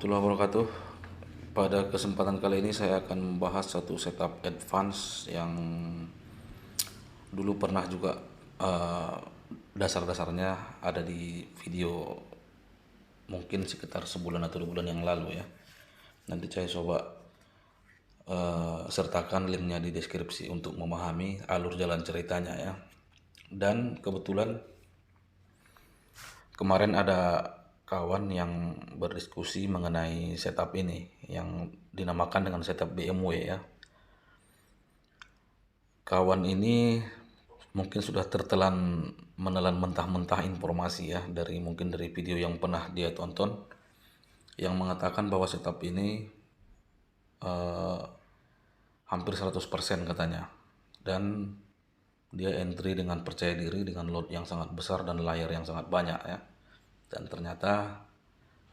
warahmatullahi wabarakatuh. Pada kesempatan kali ini saya akan membahas satu setup advance yang dulu pernah juga dasar-dasarnya ada di video mungkin sekitar sebulan atau 2 bulan yang lalu ya. Nanti saya coba sertakan linknya di deskripsi untuk memahami alur jalan ceritanya ya. Dan kebetulan kemarin ada kawan yang berdiskusi mengenai setup ini yang dinamakan dengan setup BMW ya. Kawan ini mungkin sudah menelan mentah-mentah informasi ya mungkin dari video yang pernah dia tonton yang mengatakan bahwa setup ini eh, hampir 100% katanya, dan dia entry dengan percaya diri dengan load yang sangat besar dan layar yang sangat banyak ya, dan ternyata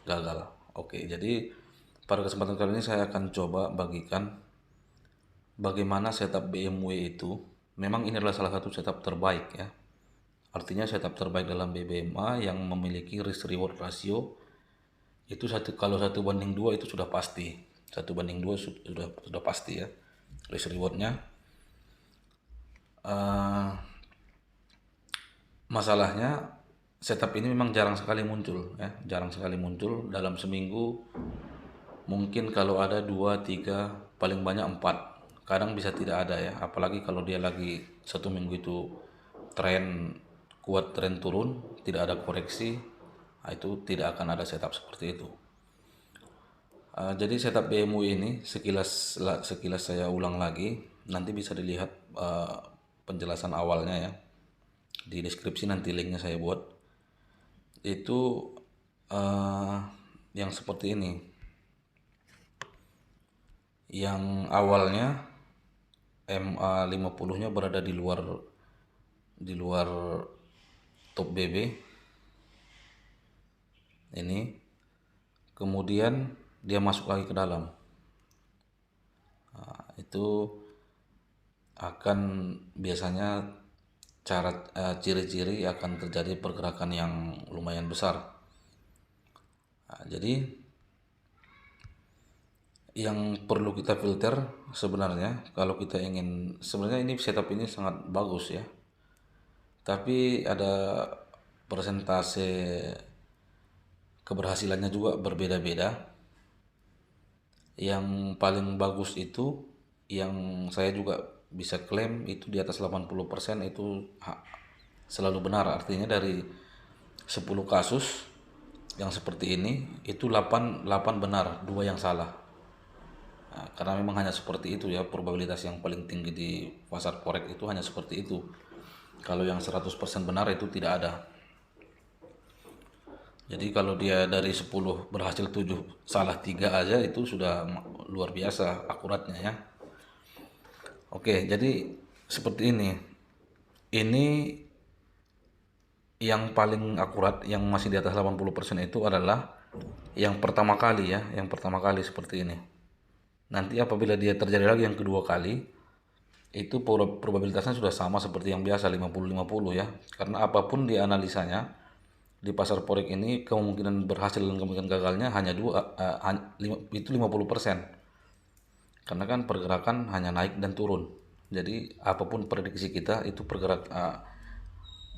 gagal. Oke, jadi pada kesempatan kali ini saya akan coba bagikan bagaimana setup BMW itu. Memang ini adalah salah satu setup terbaik ya. Artinya setup terbaik dalam BBMA yang memiliki risk reward ratio itu kalau 1:2 itu sudah pasti. 1:2 sudah pasti ya risk rewardnya. Masalahnya setup ini memang jarang sekali muncul ya, jarang sekali muncul dalam seminggu. Mungkin kalau ada 2, 3, paling banyak 4, kadang bisa tidak ada ya, apalagi kalau dia lagi 1 minggu itu tren kuat, tren turun, tidak ada koreksi, itu tidak akan ada setup seperti itu. Jadi setup BMW ini sekilas saya ulang lagi, nanti bisa dilihat penjelasan awalnya ya di deskripsi, nanti linknya saya buat. Itu yang seperti ini, yang awalnya MA50 nya berada di luar top BB ini, kemudian dia masuk lagi ke dalam. Itu akan biasanya ciri-ciri akan terjadi pergerakan yang lumayan besar. Jadi yang perlu kita filter sebenarnya, kalau kita ingin, sebenarnya ini setup ini sangat bagus ya, tapi ada persentase keberhasilannya juga berbeda-beda. Yang paling bagus itu yang saya juga bisa klaim itu di atas 80% itu selalu benar. Artinya dari 10 kasus yang seperti ini itu 8 benar, 2 yang salah. Nah, karena memang hanya seperti itu ya, probabilitas yang paling tinggi di pasar forex itu hanya seperti itu. Kalau yang 100% benar itu tidak ada. Jadi kalau dia dari 10 berhasil 7 salah 3 aja itu sudah luar biasa akuratnya ya. Oke, jadi seperti ini. Ini yang paling akurat, yang masih di atas 80% itu adalah yang pertama kali ya, yang pertama kali seperti ini. Nanti apabila dia terjadi lagi yang kedua kali, itu probabilitasnya sudah sama seperti yang biasa, 50-50 ya. Karena apapun di analisanya di pasar forex ini, kemungkinan berhasil dan kemungkinan gagalnya hanya itu 50%. Karena kan pergerakan hanya naik dan turun. Jadi apapun prediksi kita itu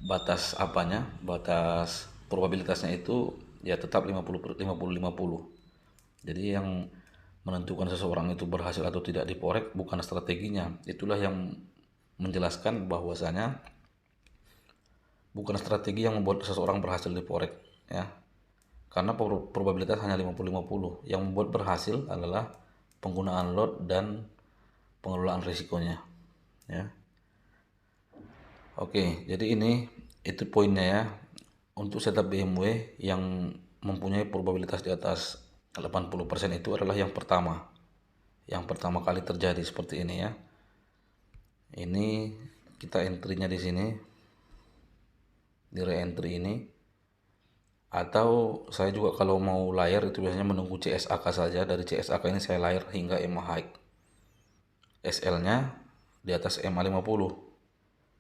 batas probabilitasnya itu ya tetap 50-50. Jadi yang menentukan seseorang itu berhasil atau tidak di forex bukan strateginya. Itulah yang menjelaskan bahwasanya bukan strategi yang membuat seseorang berhasil di forex ya. Karena probabilitas hanya 50-50. Yang membuat berhasil adalah penggunaan lot dan pengelolaan risikonya ya. Oke, jadi itu poinnya ya. Untuk setup BMW yang mempunyai probabilitas di atas 80% itu adalah yang pertama. Yang pertama kali terjadi seperti ini ya. Ini kita entry-nya di sini. Di re-entry ini. Atau saya juga kalau mau layar itu biasanya menunggu CSAK saja. Dari CSAK ini saya layar hingga EMA high. SL-nya di atas MA50.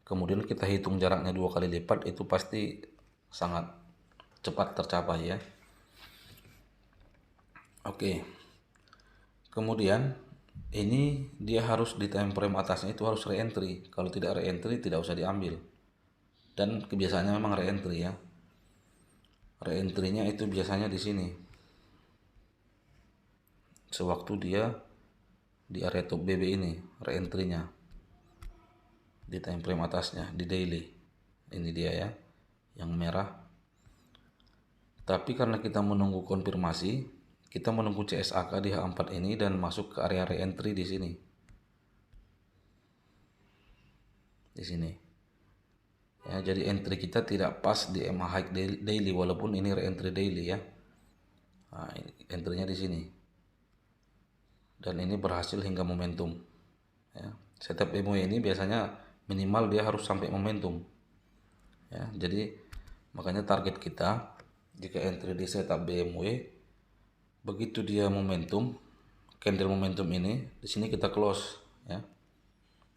Kemudian kita hitung jaraknya 2 kali lipat, itu pasti sangat cepat tercapai ya. Oke, kemudian ini dia harus di time frame atasnya itu harus re-entry. Kalau tidak re-entry tidak usah diambil. Dan kebiasaannya memang re-entry ya. Re-entry-nya itu biasanya di sini. Sewaktu dia di area top BB ini, re-entry-nya di time frame atasnya, di daily. Ini dia ya, yang merah. Tapi karena kita menunggu konfirmasi, kita menunggu CSAK di H4 ini dan masuk ke area re-entry di sini. Di sini. Ya, jadi entry kita tidak pas di MA high daily walaupun ini re-entry daily ya. Nah, entry-nya di sini. Dan ini berhasil hingga momentum. Ya. Setup MW ini biasanya minimal dia harus sampai momentum. Ya, jadi makanya target kita jika entry di setup BMW begitu dia momentum, candle momentum ini di sini kita close ya.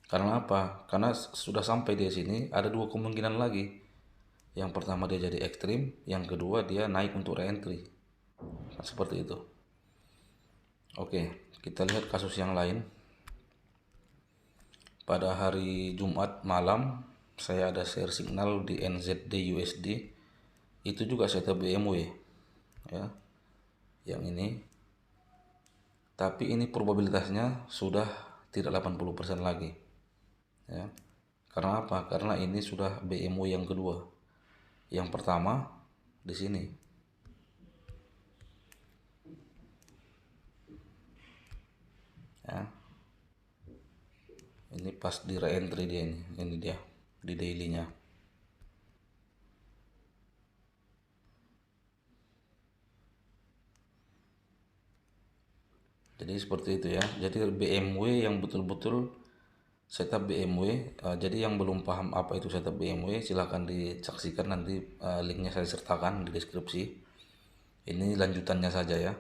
Karena apa? Karena sudah sampai di sini ada dua kemungkinan lagi. Yang pertama dia jadi ekstrim, yang kedua dia naik untuk re-entry. Nah, seperti itu. Oke, kita lihat kasus yang lain. Pada hari Jumat malam saya ada share signal di NZD USD. Itu juga setup BMW ya. Yang ini. Tapi ini probabilitasnya sudah tidak 80% lagi. Ya. Karena apa? Karena ini sudah BMW yang kedua. Yang pertama di sini. Ya. Ini pas di re-entry dia ini. Ini dia di daily-nya. Jadi seperti itu ya. Jadi BMW yang betul-betul setup BMW. Jadi yang belum paham apa itu setup BMW, silahkan disaksikan nanti, linknya saya sertakan di deskripsi. Ini lanjutannya saja ya.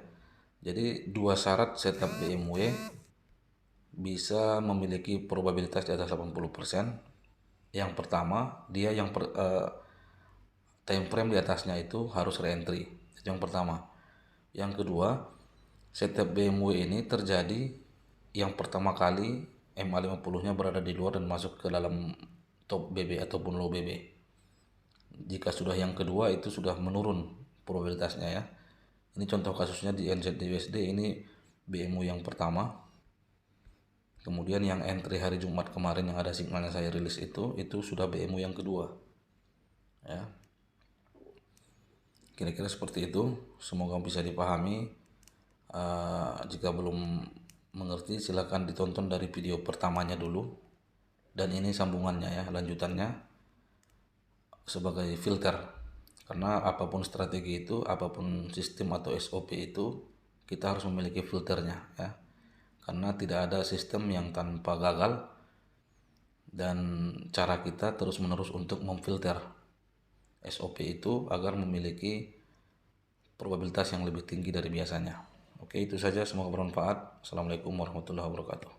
Jadi dua syarat setup BMW bisa memiliki probabilitas di atas 80%. Yang pertama, dia time frame di atasnya itu harus re-entry. Itu yang pertama. Yang kedua, setup BMW ini terjadi yang pertama kali MA50-nya berada di luar dan masuk ke dalam top BB ataupun low BB. Jika sudah yang kedua itu sudah menurun probabilitasnya ya. Ini contoh kasusnya di NZD-USD, ini BMW yang pertama. Kemudian yang entry hari Jumat kemarin yang ada signalnya saya rilis itu sudah BMW yang kedua. Ya. Kira-kira seperti itu. Semoga bisa dipahami. Jika belum mengerti silahkan ditonton dari video pertamanya dulu. Dan ini sambungannya ya, lanjutannya sebagai filter. Karena apapun strategi itu, apapun sistem atau SOP itu, kita harus memiliki filternya ya. Karena tidak ada sistem yang tanpa gagal dan cara kita terus-menerus untuk memfilter SOP itu agar memiliki probabilitas yang lebih tinggi dari biasanya. Oke, itu saja, semoga bermanfaat. Assalamualaikum warahmatullahi wabarakatuh.